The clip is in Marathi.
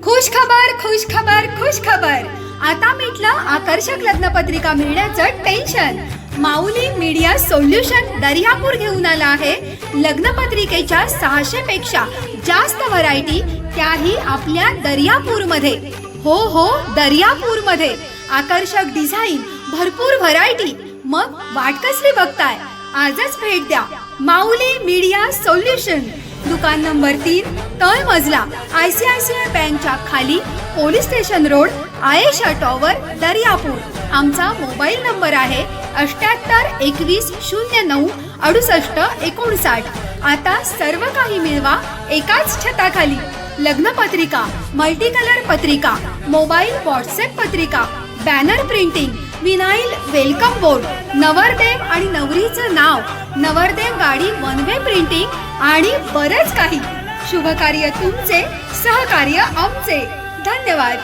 खुश खबर खुश खबर खुश खबर। आता मिटलं आकर्षक लग्नपत्रिका मिळण्याचं टेन्शन। माऊली मीडिया सोल्युशन दर्यापूर घेऊन आला आहे लग्नपत्रिकेच्या 600 पेक्षा जास्त व्हरायटी, त्याही आपल्या दर्यापूर मध्ये। हो दर्यापूर मध्ये आकर्षक डिझाईन, भरपूर व्हरायटी। मग वाट कसली बघताय, आजच भेट द्या माऊली मीडिया सोल्युशन, दुकान नंबर 3, तळ मजला, ICICI बँकच्या खाली, police station road, Ayesha tower, Daryapur. आमचा मोबाईल नंबर आहे 78 21 09 68 59। आता सर्व काही मिळवा एकाच छताखाली। लग्नपत्रिका, मल्टी कलर पत्रिका, मोबाईल व्हॉट्सअप पत्रिका, banner printing, vinyl welcome board, नवरदेव आणि नवरीचं नाव, नवरदेव गाडी वन वे प्रिंटिंग आणि बरेच काही। शुभकार्य तुमचे, सहकार्य आमचे। धन्यवाद।